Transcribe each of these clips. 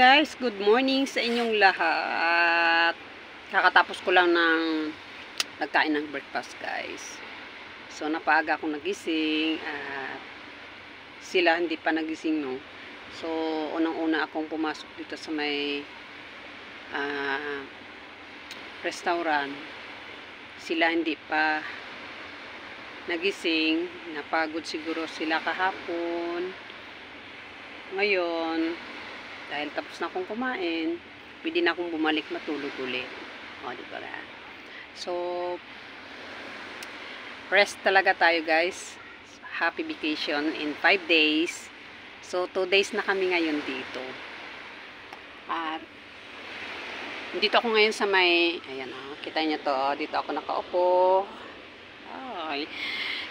Guys, good morning sa inyong lahat. Kakatapos ko lang ng nagkain ng breakfast guys. So napaaga akong nagising at sila hindi pa nagising no. So unang-una akong pumasok dito sa may restaurant. Sila hindi pa nagising, napagod siguro sila kahapon. Ngayon dahil tapos na akong kumain, pwede na akong bumalik matulog ulit. O, diba na? So, rest talaga tayo guys. Happy vacation in 5 days. So, 2 days na kami ngayon dito. At, dito ako ngayon sa may, ayan o, kita nyo to, dito ako nakaupo. Ay,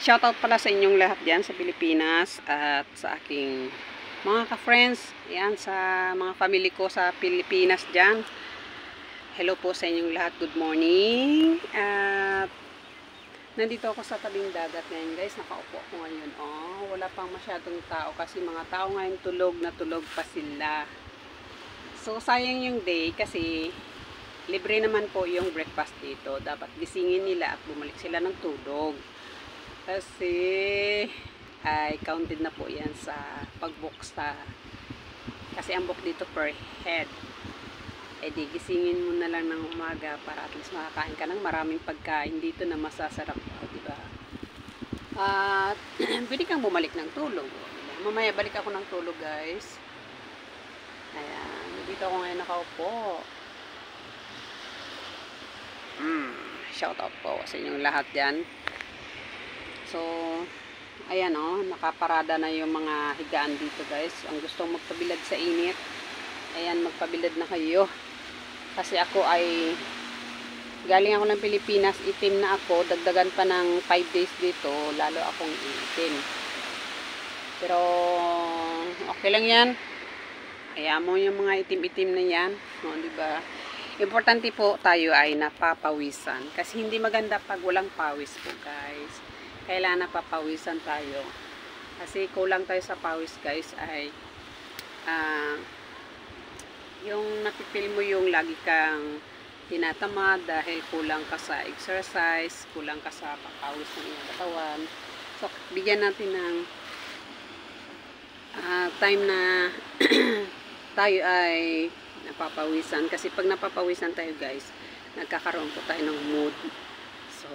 shoutout pala sa inyong lahat dyan sa Pilipinas at sa aking mga ka-friends, yan, sa mga family ko sa Pilipinas dyan. Hello po sa inyong lahat, good morning. At nandito ako sa tabing dagat ngayon guys, nakaupo ako ngayon. Oh, wala pang masyadong tao kasi mga tao ngayon tulog na tulog pa sila. So sayang yung day kasi libre naman po yung breakfast dito. Dapat gisingin nila at bumalik sila ng tulog. Kasi ay counted na po yan sa pag-book sa, kasi ang book dito per head. Eh di gisingin mo na lang ng umaga para at least makakain ka ng maraming pagkain dito na masasarap, diba? At pwede kang bumalik ng tulog, diba? Mamaya balik ako ng tulog guys. Ayan, dito ako ngayon nakaupo. Shout out po sa inyong lahat dyan. So ayan o, nakaparada na yung mga higaan dito guys. Ang gustong magpabilad sa init, ayan, magpabilad na kayo. Kasi ako ay galing ako ng Pilipinas, itim na ako, dagdagan pa ng 5 days dito, lalo akong itim. Pero okay lang yan. Hayaan mo yung mga itim-itim na yan, no, diba? Importante po tayo ay napapawisan. Kasi hindi maganda pag walang pawis po guys. Kailangan napapawisan tayo. Kasi kulang tayo sa pawis guys ay yung napipil mo yung lagi kang tinatamad dahil kulang ka sa exercise, kulang ka sa papawis ng iyong katawan. So, bigyan natin ng time na tayo ay napapawisan. Kasi pag napapawisan tayo guys, nagkakaroon po tayo ng mood. So,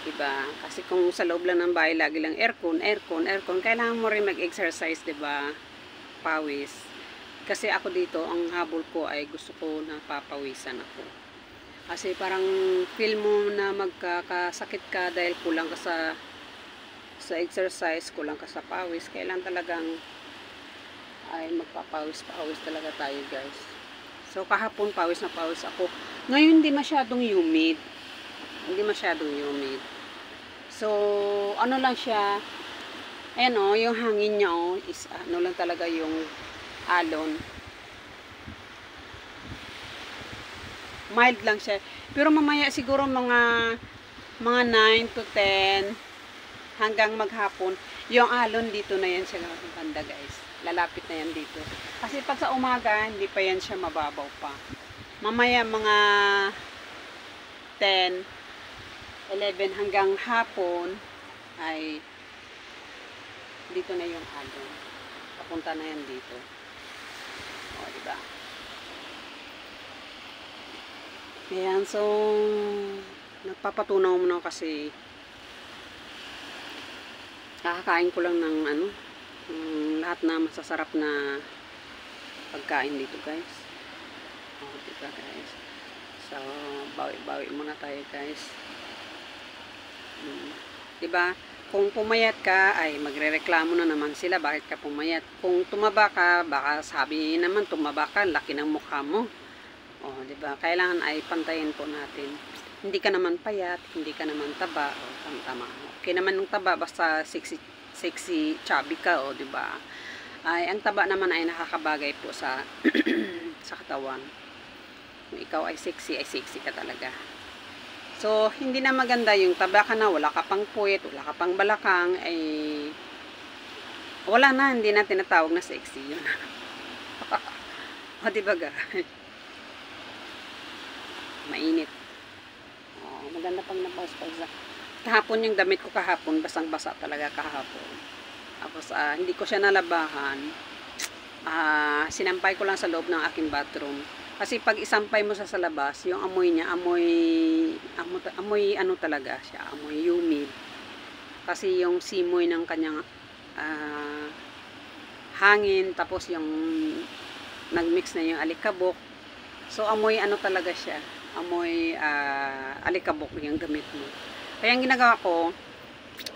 diba? Kasi kung sa loob lang ng bahay lagi lang aircon, kailangan mo rin mag-exercise, diba? Pawis. Kasi ako dito, ang habol ko ay gusto ko na papawisan ako. Kasi parang feel mo na magkakasakit ka dahil kulang ka sa exercise, kulang ka sa pawis. Kailangan talagang ay magpapawis talaga tayo guys. So kahapon pawis na pawis ako. Ngayon hindi masyadong humid. Hindi masyadong humid. So, ano lang siya, ayan o, yung hangin niya o, is ano lang talaga yung alon. Mild lang siya. Pero mamaya siguro mga 9 to 10 hanggang maghapon, yung alon dito na yan siya ng banda guys. Lalapit na yan dito. Kasi pag sa umaga, hindi pa yan siya mababaw pa. Mamaya mga 10 11 hanggang hapon ay dito na yung alon. Papunta na yan dito. O, diba? Ayan, so nagpapatunaw muna kasi kakakain ko lang ng lahat na masasarap na pagkain dito guys. O, diba guys? So, bawi-bawi muna tayo guys. Diba? Kung pumayat ka, ay magrereklamo na naman sila bakit ka pumayat. Kung tumaba ka, baka sabi naman tumaba ka, laki ng mukha mo. O, diba? Kailangan ay pantayin po natin. Hindi ka naman payat, hindi ka naman taba. O, tama. Okay naman ng taba, basta sexy, chubby ka, o, diba? Ay, ang taba naman ay nakakabagay po sa sa katawan. Kung ikaw ay sexy ka talaga. So, hindi na maganda yung taba ka na, wala ka pang puwet, wala ka pang balakang, ay Wala na, hindi na tinatawag na sexy yun. O, diba guys? Mainit. O, maganda pang napauspausa. Kahapon yung damit ko kahapon, basang-basa talaga kahapon. Tapos, hindi ko siya nalabahan. Sinampay ko lang sa loob ng aking bathroom. Kasi pag isampay mo sa labas, yung amoy niya, amoy ano talaga siya, amoy humid. Kasi yung simoy ng kanyang hangin, tapos yung nagmix na yung alikabok. So, amoy ano talaga siya, amoy alikabok yung damit mo. Kaya ang ginagawa ko,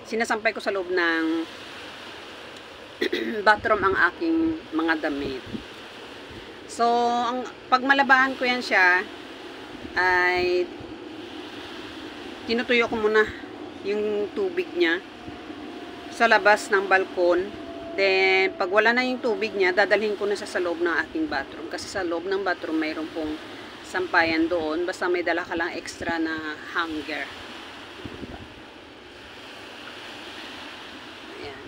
sinasampay ko sa loob ng bathroom ang aking mga damit. So, pag malabahan ko yan siya, ay tinutuyo ko muna yung tubig niya sa labas ng balkon. Then, pag wala na yung tubig niya, dadalhin ko na sa loob ng aking bathroom. Kasi sa loob ng bathroom, mayroon pong sampayan doon. Basta may dala ka lang extra na hanger. Ayan.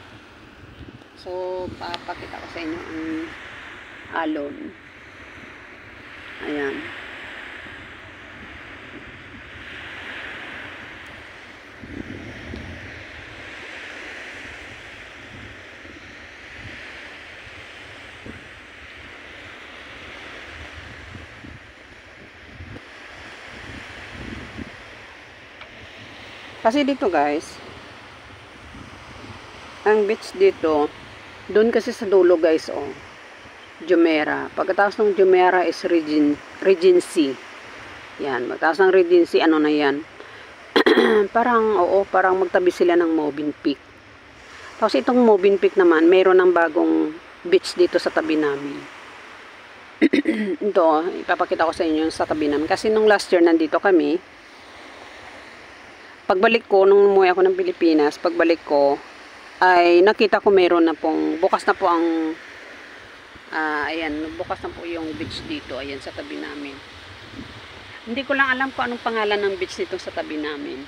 So, papakita ko sa inyo ang alon. Ayan. Kasi dito guys, ang beach dito, doon kasi sa dulo guys, oh, Jumeirah. Pagkatapos ng Jumeirah is Regency. Yan, pagkatapos ng Regency, ano na yan? Parang, oo, parang magtabi sila ng Mobin Peak. Tapos itong Mobin Peak naman, mayroon ng bagong beach dito sa tabi namin. Ito, ipapakita ko sa inyo sa tabi namin. Kasi nung last year nandito kami, pagbalik ko, nung umuwi ako ng Pilipinas, pagbalik ko, ay nakita ko mayroon na pong, bukas na po ang, ayan, bukas na po yung beach dito, ayan, sa tabi namin. Hindi ko lang alam kung anong pangalan ng beach dito sa tabi namin.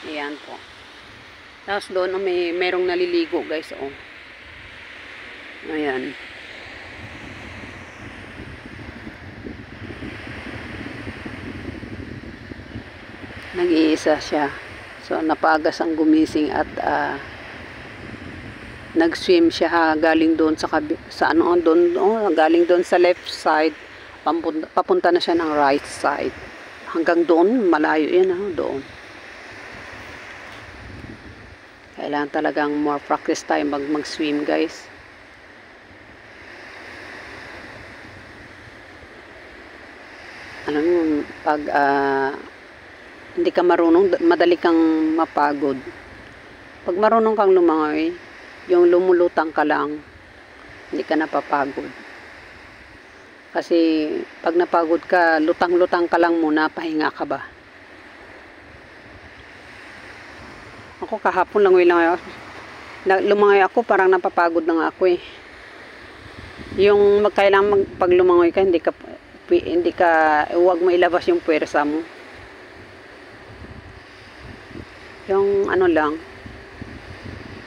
Ayan po. Tapos doon, mayroong naliligo guys, oh. Ayan. Nag-iisa siya. So, napagas ang gumising at nag-swim siya galing doon sa galing doon sa left side, papunta na siya ng right side. Hanggang doon, malayo yan, doon. Kailangan talagang more practice tayo mag-swim, guys. Alam mo, pag hindi ka marunong, madali kang mapagod. Pag marunong kang lumangoy, yung lumulutang ka lang, hindi ka napapagod. Kasi pag napagod ka, lutang-lutang ka lang muna, pahinga ka ba? Ako kahapon langoy ako. Lumangoy ako, parang napapagod na nga ako eh. Yung kailangan pag lumangoy ka, huwag mo ilabas yung puwersa mo. Yung ano lang,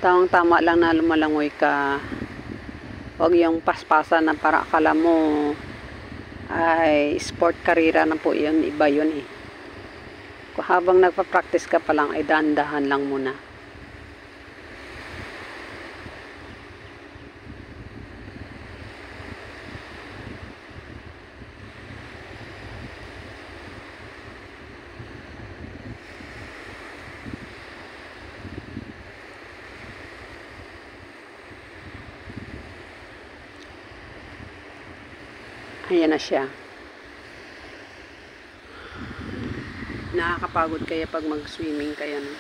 tama lang na lumalangoy ka. Huwag yung paspasan na para akala mo ay sport karera na po yun, iba yun eh. Kung habang nagpa-practice ka pa lang, ay dahan-dahan lang muna. Ayan na siya. Nakakapagod kaya pag mag-swimming kaya no?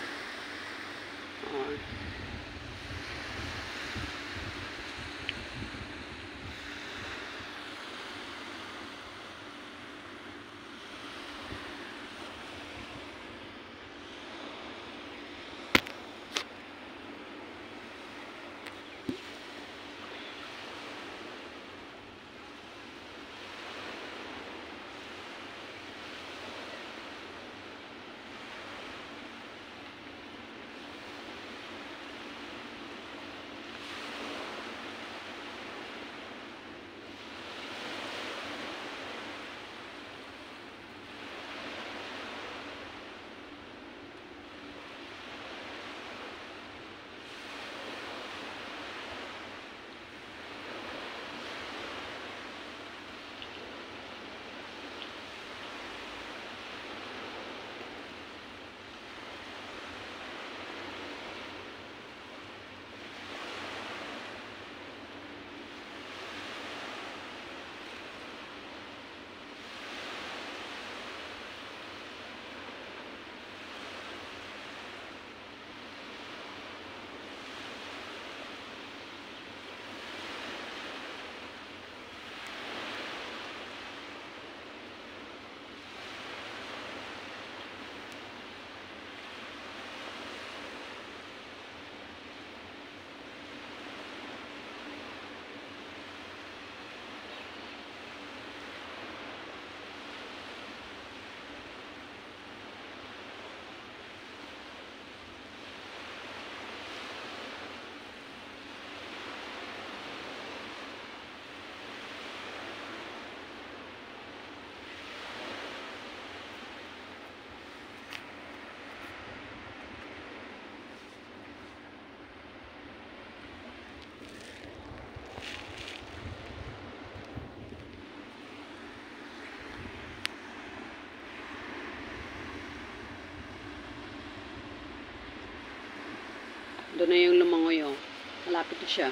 Doon na yung lumangoy, oh. Malapit na siya.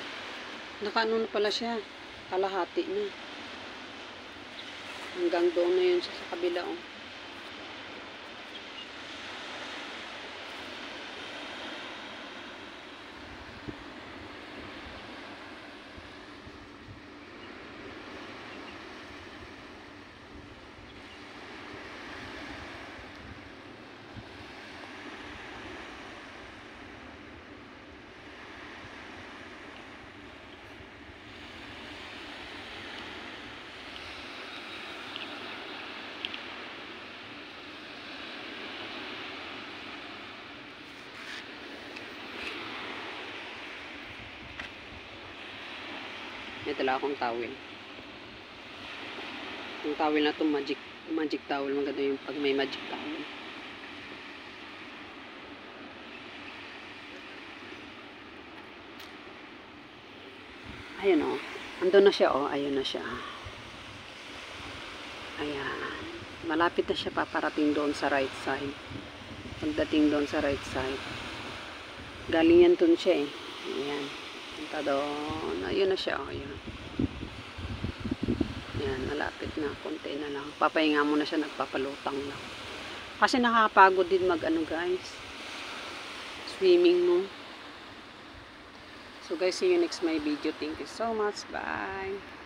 Nakaano na pala siya. Kalahati na. Hanggang doon na yun sa kabila, oh. May dala akong towel. Yung towel na to magic towel. Maganda yung pag may magic towel. Ayun, oh. Andun na siya, oh. Ayun na siya. Ayan. Malapit na siya paparating doon sa right side. Pagdating doon sa right side. Galing yan doon siya, eh. Ayan. Punta doon. Ayun na siya, oh. Ayun. Ayan. Malapit na. Konti na lang. Papahinga mo na siya. Nagpapalutang lang. Kasi nakakapagod din mag-ano, guys. Swimming mo. So guys, see you next my video. Thank you so much. Bye.